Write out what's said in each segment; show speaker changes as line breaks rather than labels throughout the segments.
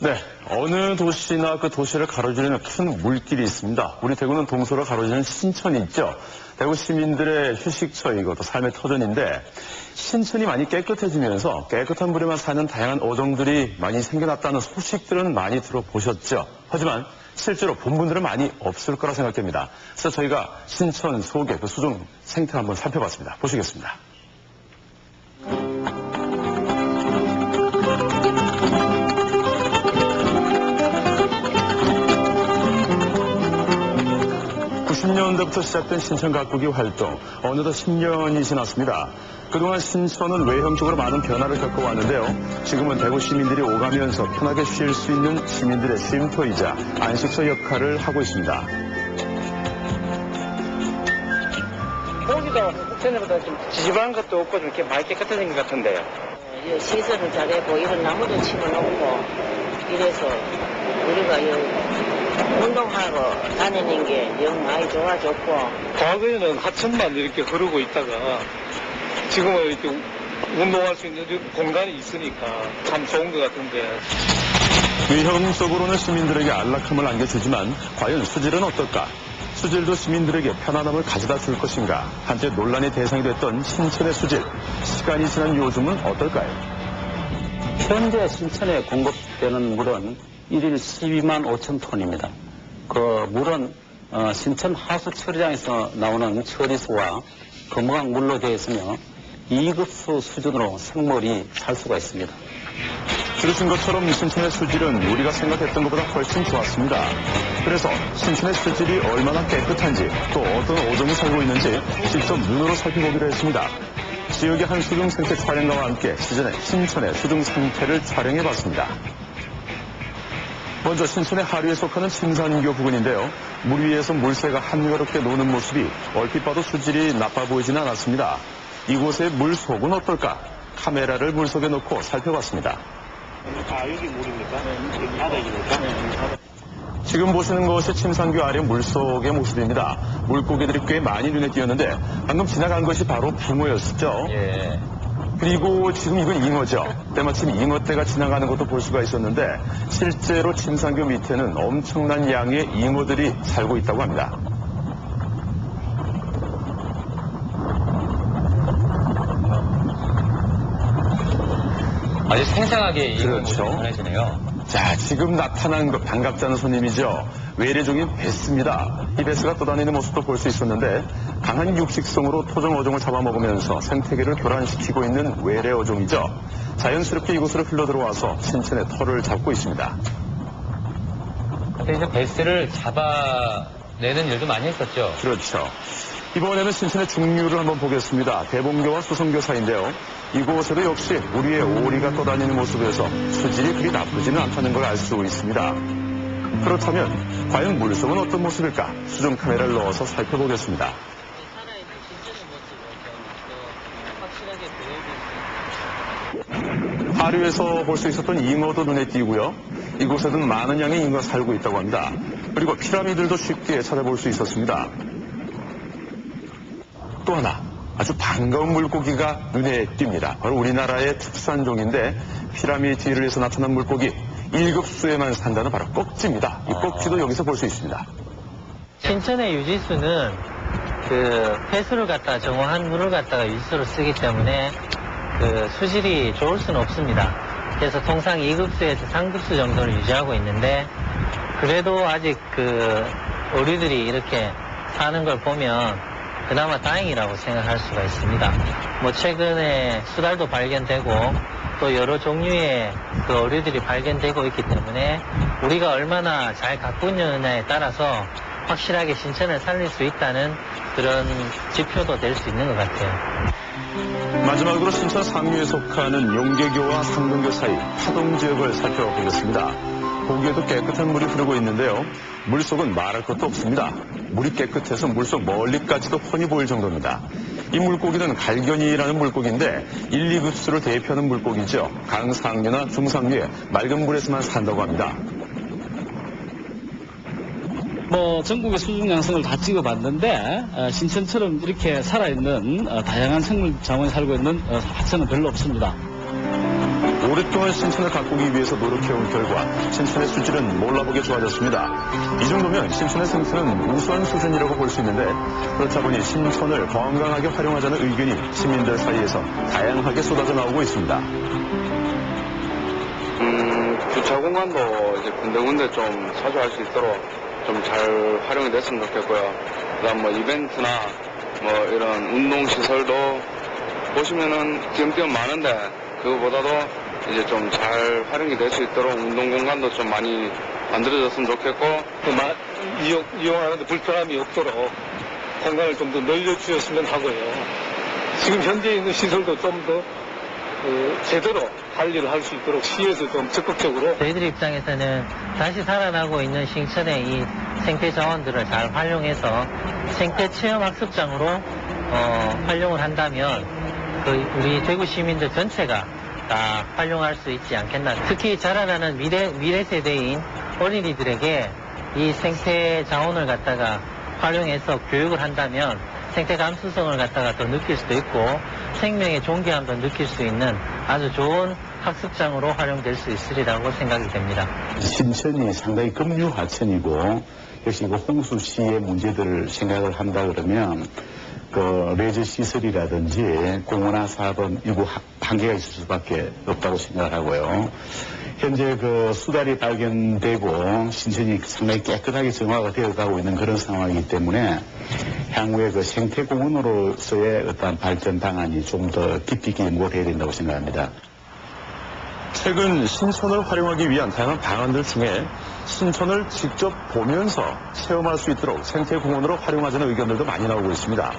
네, 어느 도시나 그 도시를 가로지르는 큰 물길이 있습니다. 우리 대구는 동서로 가로지르는 신천이 있죠. 대구 시민들의 휴식처이고 또 삶의 터전인데 신천이 많이 깨끗해지면서 깨끗한 물에만 사는 다양한 어종들이 많이 생겨났다는 소식들은 많이 들어보셨죠. 하지만 실제로 본 분들은 많이 없을 거라 생각됩니다. 그래서 저희가 신천 속의 그 수중 생태를 한번 살펴봤습니다. 보시겠습니다. (90년대부터) 시작된 신천 가꾸기 활동, 어느덧 10년이 지났습니다. 그동안 신천은 외형적으로 많은 변화를 겪어왔는데요. 지금은 대구 시민들이 오가면서 편하게 쉴 수 있는 시민들의 쉼터이자 안식처 역할을 하고 있습니다.
보기도 북천에보다 좀 지저분한 것도 없고 좀 이렇게 많이 깨끗해진 것 같은데요.
시설을 잘했고 이런 나무도 치워놓고 이래서 우리가 운동하고 다니는 게 영 많이 좋아졌고.
과거에는 하천만 이렇게 흐르고 있다가 지금은 이렇게 운동할 수 있는 공간이 있으니까 참 좋은 것 같은데.
외형적으로는 시민들에게 안락함을 안겨주지만 과연 수질은 어떨까? 수질도 시민들에게 편안함을 가져다 줄 것인가? 한때 논란의 대상이 됐던 신천의 수질. 시간이 지난 요즘은 어떨까요?
현재 신천에 공급되는 물은 1일 12만 5천 톤입니다. 그 물은 신천 하수 처리장에서 나오는 처리수와 검호강 물로 되어 있으며 2급수 수준으로 생물이 살 수가 있습니다.
들으신 것처럼 신천의 수질은 우리가 생각했던 것보다 훨씬 좋았습니다. 그래서 신천의 수질이 얼마나 깨끗한지 또 어떤 어종이 살고 있는지 직접 눈으로 살펴보기로 했습니다. 지역의 한 수중 생태 촬영가와 함께 시즌의 신천의 수중 생태를 촬영해봤습니다. 먼저 신천의 하류에 속하는 침산교 부근인데요. 물 위에서 물새가 한가롭게 노는 모습이 얼핏 봐도 수질이 나빠 보이지는 않았습니다. 이곳의 물속은 어떨까? 카메라를 물속에 놓고 살펴봤습니다.
여기 물입니까? 바닥입니까?
지금 보시는 것이 침산교 아래 물속의 모습입니다. 물고기들이 꽤 많이 눈에 띄었는데 방금 지나간 것이 바로 붕어였죠.
예.
그리고 지금 이건 잉어죠. 때마침 잉어떼가 지나가는 것도 볼 수가 있었는데 실제로 침산교 밑에는 엄청난 양의 잉어들이 살고 있다고 합니다.
아주 생생하게 이
그렇죠.
모습이 전해지네요.
자, 지금 나타난 것 반갑지 않은 손님이죠. 외래종인 베스입니다. 이 베스가 떠다니는 모습도 볼 수 있었는데 강한 육식성으로 토종 어종을 잡아먹으면서 생태계를 교란시키고 있는 외래 어종이죠. 자연스럽게 이곳으로 흘러들어와서 신천의 털을 잡고 있습니다.
근데 이제 베스를 잡아내는 일도 많이 했었죠.
그렇죠. 이번에는 신천의 중류를 한번 보겠습니다. 대봉교와 수성교 사이인데요. 이곳에도 역시 우리의 오리가 떠다니는 모습에서 수질이 그리 나쁘지는 않다는 걸 알 수 있습니다. 그렇다면 과연 물속은 어떤 모습일까? 수중 카메라를 넣어서 살펴보겠습니다. 하류에서 볼 수 있었던 잉어도 눈에 띄고요. 이곳에는 많은 양의 잉어가 살고 있다고 합니다. 그리고 피라미들도 쉽게 찾아볼 수 있었습니다. 또 하나 아주 반가운 물고기가 눈에 띕니다. 바로 우리나라의 특산종인데 피라미드에서 나타난 물고기 1급수에만 산다는 바로 꼭지입니다. 이 꼭지도 여기서 볼 수 있습니다.
신천의 유지수는 그 폐수를 갖다가 정화한 물을 갖다가 유지수로 쓰기 때문에 그 수질이 좋을 수는 없습니다. 그래서 통상 2급수에서 3급수 정도를 유지하고 있는데 그래도 아직 그 어류들이 이렇게 사는 걸 보면 그나마 다행이라고 생각할 수가 있습니다. 뭐 최근에 수달도 발견되고 또 여러 종류의 그 어류들이 발견되고 있기 때문에 우리가 얼마나 잘 가꾸느냐에 따라서 확실하게 신천을 살릴 수 있다는 그런 지표도 될 수 있는 것 같아요.
마지막으로 신천 상류에 속하는 용계교와 상동교 사이 파동 지역을 살펴보겠습니다. 보기에도 깨끗한 물이 흐르고 있는데요. 물속은 말할 것도 없습니다. 물이 깨끗해서 물속 멀리까지도 훤히 보일 정도입니다. 이 물고기는 갈견이라는 물고기인데 1, 2급수를 대표하는 물고기죠. 강상류나 중상류에 맑은 물에서만 산다고 합니다.
전국의 수중 양성을 다 찍어봤는데 신천처럼 이렇게 살아있는 다양한 생물 자원이 살고 있는 하천은 별로 없습니다.
오랫동안 신천을 가꾸기 위해서 노력해온 결과 신천의 수질은 몰라보게 좋아졌습니다. 이 정도면 신천의 생태는 우수한 수준이라고 볼 수 있는데 그렇다 보니 신천을 건강하게 활용하자는 의견이 시민들 사이에서 다양하게 쏟아져 나오고 있습니다.
주차 공간도 이제 군데군데 좀 자주 할 수 있도록 좀 잘 활용이 됐으면 좋겠고요. 그다음 뭐 이벤트나 뭐 이런 운동 시설도 보시면은 띄엄띄엄 많은데 그거보다도 이제 좀 잘 활용이 될 수 있도록 운동 공간도 좀 많이 만들어졌으면 좋겠고
이용하는데 불편함이 없도록 공간을 좀 더 늘려주셨으면 하고요. 지금 현재 있는 시설도 좀 더 제대로 관리를 할 수 있도록 시에서 좀 적극적으로
저희들 입장에서는 다시 살아나고 있는 신천의 이 생태 자원들을 잘 활용해서 생태 체험 학습장으로 활용을 한다면 우리 대구 시민들 전체가 다 활용할 수 있지 않겠나. 특히 자라나는 미래 세대인 어린이들에게 이 생태 자원을 갖다가 활용해서 교육을 한다면 생태 감수성을 갖다가 더 느낄 수도 있고 생명의 존귀함도 느낄 수 있는 아주 좋은 학습장으로 활용될 수 있으리라고 생각이 됩니다.
신천이 상당히 급류하천이고 역시 그 홍수 시의 문제들을 생각을 한다 그러면 그 레저 시설이라든지 공원화 사업은 일부 한계가 있을 수밖에 없다고 생각을 하고요. 현재 그 수달이 발견되고 신천이 상당히 깨끗하게 정화가 되어가고 있는 그런 상황이기 때문에 향후에 그 생태공원으로서의 어떤 발전 방안이 좀 더 깊이 있게 연구를 해야 된다고 생각합니다.
최근 신천을 활용하기 위한 다양한 방안들 중에 신천을 직접 보면서 체험할 수 있도록 생태공원으로 활용하자는 의견들도 많이 나오고 있습니다.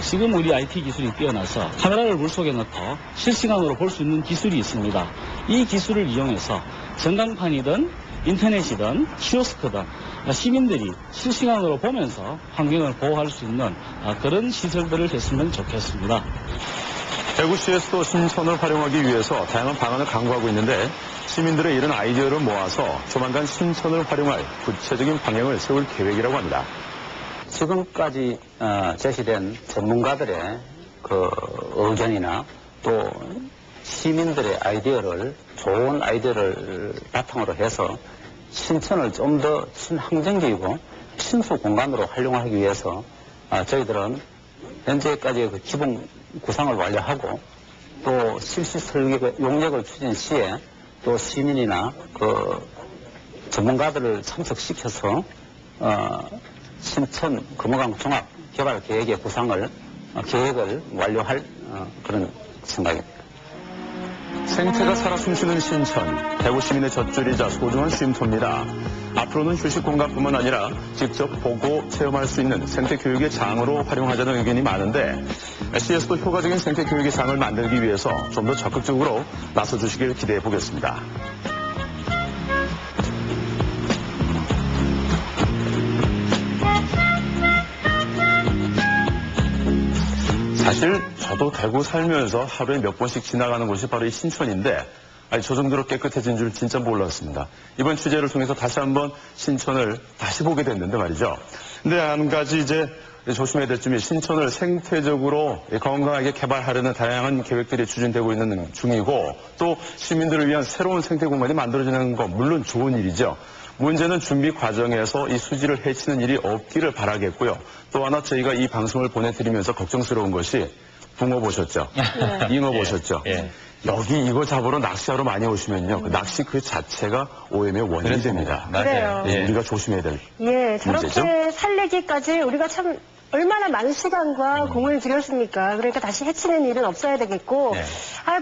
지금 우리 IT 기술이 뛰어나서 카메라를 물속에 넣고 실시간으로 볼 수 있는 기술이 있습니다. 이 기술을 이용해서 전광판이든 인터넷이든 키오스크든 시민들이 실시간으로 보면서 환경을 보호할 수 있는 그런 시설들을 했으면 좋겠습니다.
대구시에서도 신천을 활용하기 위해서 다양한 방안을 강구하고 있는데 시민들의 이런 아이디어를 모아서 조만간 신천을 활용할 구체적인 방향을 세울 계획이라고 합니다.
지금까지 제시된 전문가들의 그 의견이나 또 시민들의 아이디어를 좋은 아이디어를 바탕으로 해서 신천을 좀 더 친환경적이고 친수 공간으로 활용하기 위해서 저희들은 현재까지의 그 기본 구상을 완료하고 또 실시 설계 용역을 추진 시에 또 시민이나 그 전문가들을 참석시켜서 신천 금호강 종합 개발 계획의 계획을 완료할 그런 생각입니다.
생태가 살아 숨쉬는 신천, 대구 시민의 젖줄이자 소중한 쉼터입니다. 앞으로는 휴식 공간뿐만 아니라 직접 보고 체험할 수 있는 생태 교육의 장으로 활용하자는 의견이 많은데 시에서도 효과적인 생태 교육의 장을 만들기 위해서 좀 더 적극적으로 나서주시길 기대해 보겠습니다. 사실 저도 대구 살면서 하루에 몇 번씩 지나가는 곳이 바로 이 신천인데 저 정도로 깨끗해진 줄 진짜 몰랐습니다. 이번 취재를 통해서 다시 한번 신천을 다시 보게 됐는데 말이죠. 근데 한 가지 이제 조심해야 될 점이 신천을 생태적으로 건강하게 개발하려는 다양한 계획들이 추진되고 있는 중이고 또 시민들을 위한 새로운 생태 공간이 만들어지는 건 물론 좋은 일이죠. 문제는 준비 과정에서 이 수질을 해치는 일이 없기를 바라겠고요. 또 하나 저희가 이 방송을 보내드리면서 걱정스러운 것이 붕어 보셨죠? 잉어 보셨죠? 여기 이거 잡으러 낚시하러 많이 오시면요. 그 낚시 그 자체가 오염의 원인이 됩니다.
맞아요.
우리가 조심해야 될
저렇게
문제죠?
살리기까지 우리가 참 얼마나 많은 시간과 공을 들였습니까? 그러니까 다시 해치는 일은 없어야 되겠고,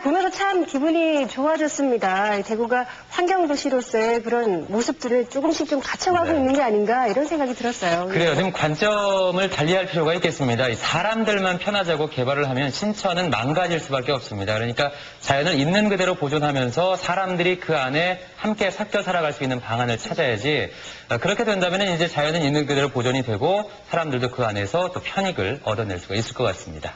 보면서 참 기분이 좋아졌습니다. 대구가 환경도시로서의 그런 모습들을 조금씩 좀 갖춰가고 있는 게 아닌가 이런 생각이 들었어요.
그래요. 지금 관점을 달리할 필요가 있겠습니다. 이 사람들만 편하자고 개발을 하면 신천은 망가질 수밖에 없습니다. 그러니까 자연을 있는 그대로 보존하면서 사람들이 그 안에 함께 섞여 살아갈 수 있는 방안을 찾아야지. 그렇게 된다면 이제 자연은 있는 그대로 보존이 되고 사람들도 그 안에서 또 편익을 얻어낼 수가 있을 것 같습니다.